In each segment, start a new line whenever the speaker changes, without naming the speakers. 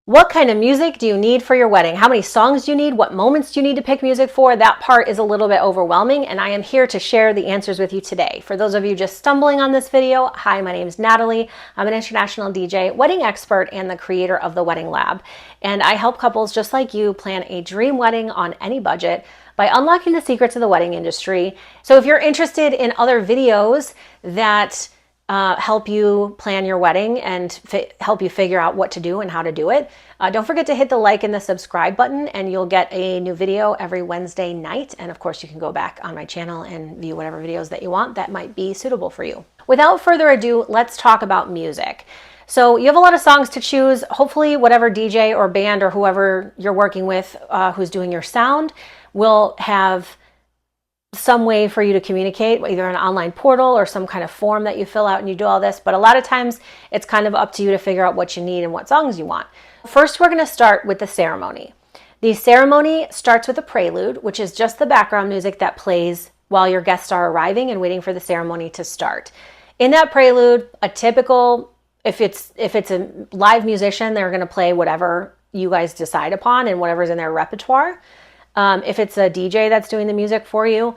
What kind of music do you need for your wedding? How many songs do you need? What moments do you need to pick music for? That part is a little bit overwhelming, and I am here to share the answers with you today. For those of you just stumbling on this video, hi, my name is Natalie. I'm an international DJ, wedding expert, and the creator of the Wedding Lab. And I help couples just like you plan a dream wedding on any budget by unlocking the secrets of the wedding industry. So if you're interested in other videos that help you plan your wedding and help you figure out what to do and how to do it, don't forget to hit the like and the subscribe button, and you'll get a new video every Wednesday night. And of course, you can go back on my channel and view whatever videos that you want that might be suitable for you. Without further ado, let's talk about music. So you have a lot of songs to choose. Hopefully whatever DJ or band or whoever you're working with who's doing your sound will have some way for you to communicate, either an online portal or some kind of form that you fill out and you do all this. But a lot of times it's kind of up to you to figure out what you need and what songs you want. First, we're going to start with the ceremony. The ceremony starts with a prelude, which is just the background music that plays while your guests are arriving and waiting for the ceremony to start. In that prelude, a typical, if it's a live musician, they're going to play whatever you guys decide upon and whatever's in their repertoire. If it's a DJ that's doing the music for you,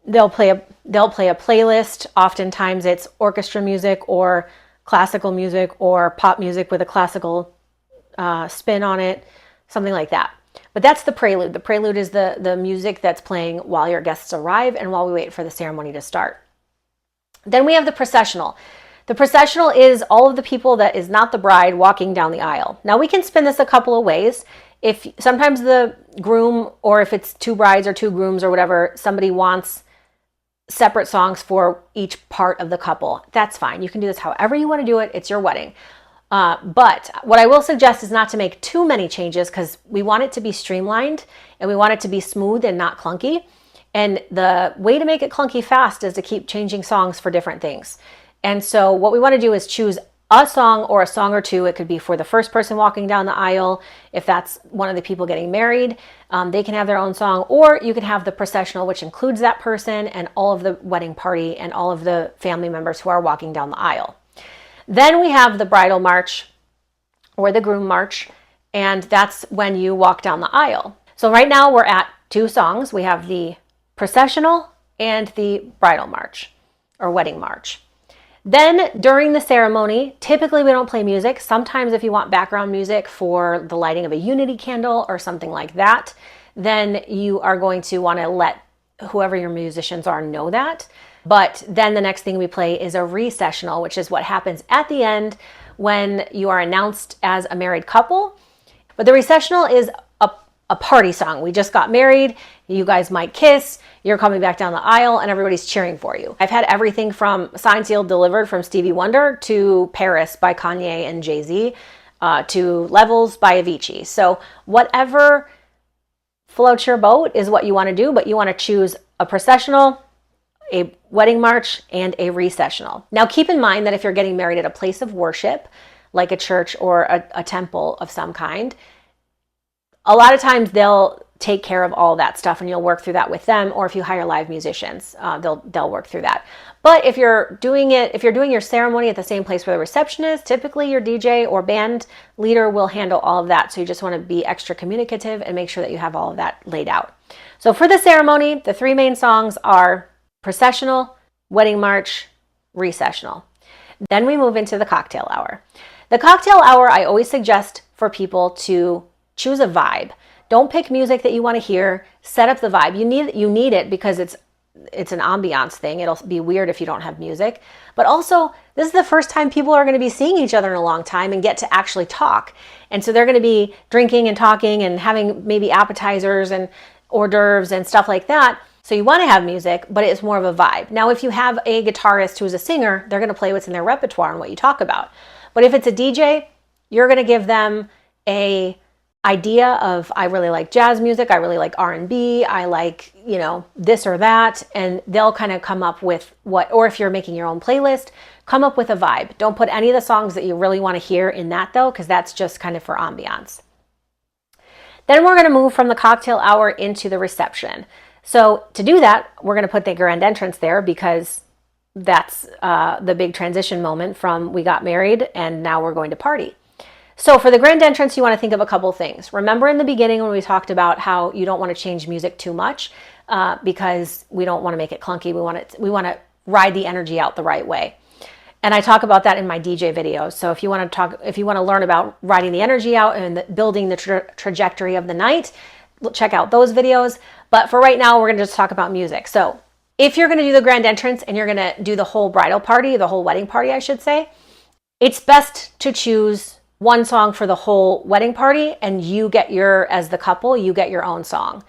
they'll play a playlist. Oftentimes it's orchestra music or classical music or pop music with a classical spin on it, something like that. But that's the prelude. The prelude is the music that's playing while your guests arrive and while we wait for the ceremony to start. Then we have the processional. The processional is all of the people that is not the bride walking down the aisle. Now we can spin this a couple of ways. If sometimes the groom, or if it's two brides or two grooms or whatever, somebody wants separate songs for each part of the couple, that's fine. You can do this however you want to do it. It's your wedding. But what I will suggest is not to make too many changes, because we want it to be streamlined and we want it to be smooth and not clunky. And the way to make it clunky fast is to keep changing songs for different things. And so what we want to do is choose a song or a song or two. It could be for the first person walking down the aisle. If that's one of the people getting married, they can have their own song, or you can have the processional, which includes that person and all of the wedding party and all of the family members who are walking down the aisle. Then we have the bridal march or the groom march, and that's when you walk down the aisle. So right now we're at two songs. We have the processional and the bridal march or wedding march. Then during the ceremony, typically we don't play music. Sometimes if you want background music for the lighting of a unity candle or something like that, then you are going to want to let whoever your musicians are know that. But then the next thing we play is a recessional, which is what happens at the end when you are announced as a married couple. But the recessional is a party song. We just got married. You guys might kiss. You're coming back down the aisle and everybody's cheering for you. I've had everything from Signed, Sealed, Delivered from Stevie Wonder to Paris by Kanye and Jay-Z to Levels by Avicii. So whatever floats your boat is what you want to do, but you want to choose a processional, a wedding march, and a recessional. Now keep in mind that if you're getting married at a place of worship, like a church or a temple of some kind, a lot of times they'll take care of all that stuff and you'll work through that with them. Or if you hire live musicians, they'll work through that. But if you're doing your ceremony at the same place where the reception is, typically your DJ or band leader will handle all of that. So you just want to be extra communicative and make sure that you have all of that laid out. So for the ceremony, the three main songs are processional, wedding march, recessional. Then we move into the cocktail hour. The cocktail hour, I always suggest for people to choose a vibe. Don't pick music that you want to hear. Set up the vibe. You need it because it's an ambiance thing. It'll be weird if you don't have music. But also, this is the first time people are going to be seeing each other in a long time and get to actually talk. And so they're going to be drinking and talking and having maybe appetizers and hors d'oeuvres and stuff like that. So you want to have music, but it's more of a vibe. Now, if you have a guitarist who's a singer, they're going to play what's in their repertoire and what you talk about. But if it's a DJ, you're going to give them a idea of, I really like jazz music, I really like R&B, I like, this or that, and they'll kind of come up with or if you're making your own playlist, come up with a vibe. Don't put any of the songs that you really want to hear in that though, because that's just kind of for ambiance. Then we're going to move from the cocktail hour into the reception. So to do that, we're going to put the grand entrance there because that's the big transition moment from we got married and now we're going to party. So for the grand entrance, you want to think of a couple things. Remember in the beginning when we talked about how you don't want to change music too much because we don't want to make it clunky. We want to ride the energy out the right way. And I talk about that in my DJ videos. So if you want to learn about riding the energy out and building the trajectory of the night, check out those videos. But for right now, we're going to just talk about music. So if you're going to do the grand entrance and you're going to do the whole bridal party, the whole wedding party, I should say, it's best to choose one song for the whole wedding party, and as the couple, you get your own song.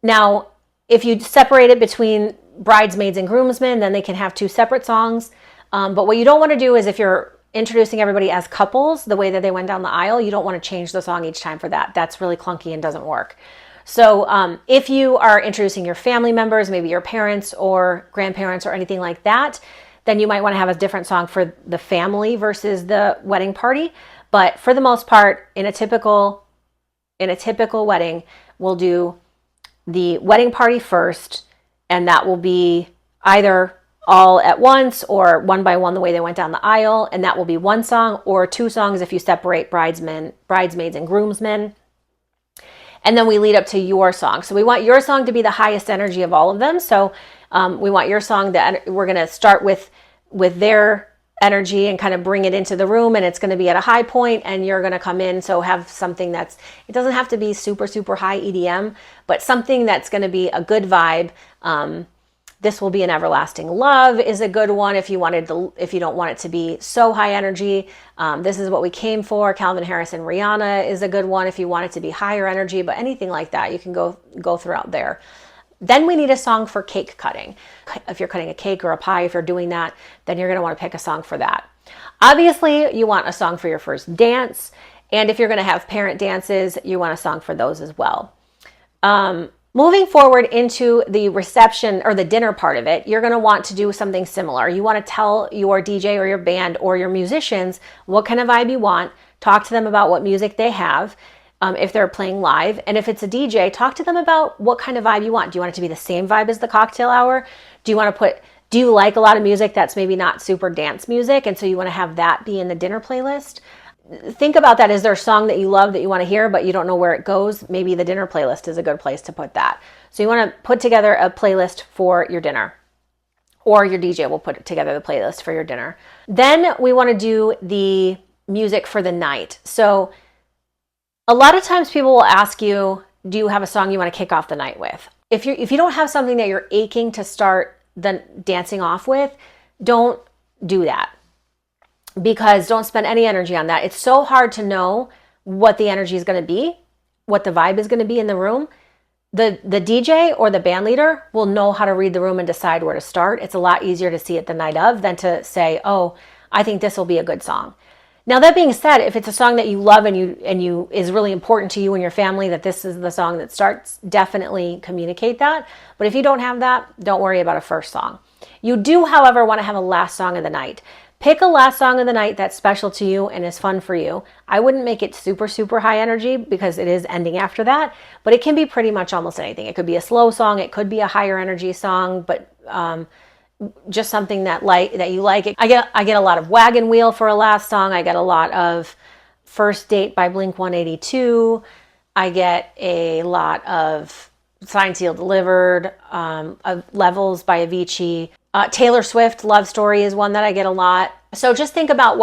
Now, if you separate it between bridesmaids and groomsmen, then they can have two separate songs. But what you don't want to do is if you're introducing everybody as couples, the way that they went down the aisle, you don't want to change the song each time for that. That's really clunky and doesn't work. So if you are introducing your family members, maybe your parents or grandparents or anything like that, then you might want to have a different song for the family versus the wedding party. But for the most part, in a typical wedding, we'll do the wedding party first, and that will be either all at once or one by one the way they went down the aisle, and that will be one song or two songs if you separate bridesmaids and groomsmen. And then we lead up to your song. So we want your song to be the highest energy of all of them. So we want your song that we're going to start with their energy and kind of bring it into the room, and it's going to be at a high point, and you're going to come in. So have something it doesn't have to be super, super high EDM, but something that's going to be a good vibe. This Will Be an Everlasting Love is a good one if you don't want it to be so high energy. This Is What We Came For, Calvin Harris and Rihanna is a good one if you want it to be higher energy, but anything like that, you can go throughout there. Then we need a song for cake cutting. If you're cutting a cake or a pie, if you're doing that, then you're going to want to pick a song for that. Obviously, you want a song for your first dance. And if you're going to have parent dances, you want a song for those as well. Moving forward into the reception or the dinner part of it, you're going to want to do something similar. You want to tell your DJ or your band or your musicians what kind of vibe you want. Talk to them about what music they have. If they're playing live. And if it's a DJ, talk to them about what kind of vibe you want. Do you want it to be the same vibe as the cocktail hour? Do you like a lot of music that's maybe not super dance music, and so you want to have that be in the dinner playlist? Think about that. Is there a song that you love that you want to hear, but you don't know where it goes? Maybe the dinner playlist is a good place to put that. So you want to put together a playlist for your dinner, or your DJ will put together the playlist for your dinner. Then we want to do the music for the night. So a lot of times people will ask you, do you have a song you want to kick off the night with? If you don't have something that you're aching to start the dancing off with, don't do that. Because don't spend any energy on that. It's so hard to know what the energy is going to be, what the vibe is going to be in the room. The DJ or the band leader will know how to read the room and decide where to start. It's a lot easier to see it the night of than to say, oh, I think this will be a good song. Now, that being said, if it's a song that you love and you is really important to you and your family, that this is the song that starts, definitely communicate that. But if you don't have that, don't worry about a first song. You do, however, want to have a last song of the night. Pick a last song of the night that's special to you and is fun for you. I wouldn't make it super, super high energy because it is ending after that, but it can be pretty much almost anything. It could be a slow song. It could be a higher energy song, but just something that you like. I get a lot of Wagon Wheel for a last song. I get a lot of First Date by Blink-182. I get a lot of Signed, Sealed, Delivered, of Levels by Avicii. Taylor Swift, Love Story is one that I get a lot. So just think about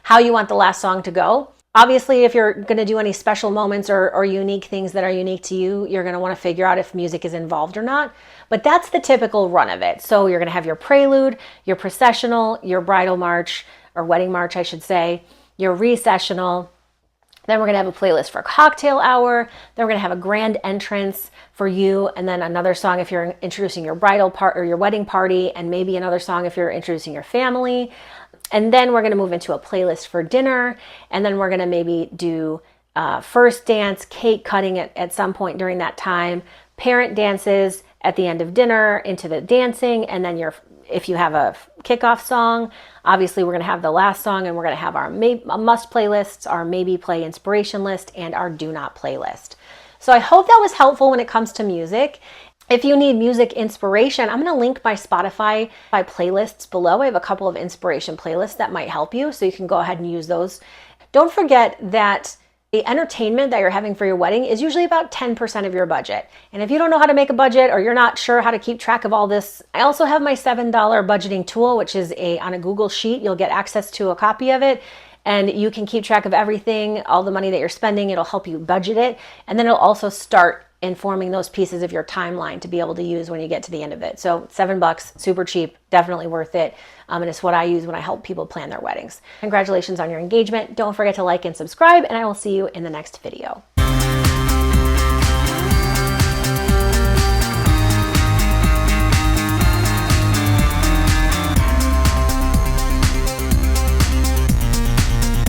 how you want the last song to go. Obviously, if you're going to do any special moments or unique things that are unique to you, you're going to want to figure out if music is involved or not. But that's the typical run of it. So you're going to have your prelude, your processional, your bridal march, or wedding march, I should say, your recessional. Then we're going to have a playlist for cocktail hour. Then we're going to have a grand entrance for you, and then another song if you're introducing your bridal part or your wedding party, and maybe another song if you're introducing your family. And then we're going to move into a playlist for dinner, and then we're going to maybe do first dance, cake cutting at some point during that time, parent dances at the end of dinner into the dancing, and then if you have a kickoff song, obviously we're going to have the last song, and we're going to have our must playlists, our maybe play inspiration list, and our do not playlist. So I hope that was helpful when it comes to music. If you need music inspiration, I'm going to link my Spotify playlists below. I have a couple of inspiration playlists that might help you, so you can go ahead and use those Don't forget that the entertainment that you're having for your wedding is usually about 10% of your budget. And if you don't know how to make a budget or you're not sure how to keep track of all this, I also have my $7 budgeting tool, which is on a Google Sheet. You'll get access to a copy of it, and you can keep track of everything, all the money that you're spending. It'll help you budget it. And then it'll also start informing those pieces of your timeline to be able to use when you get to the end of it. So $7, super cheap, definitely worth it. And it's what I use when I help people plan their weddings. Congratulations on your engagement. Don't forget to like and subscribe, and I will see you in the next video.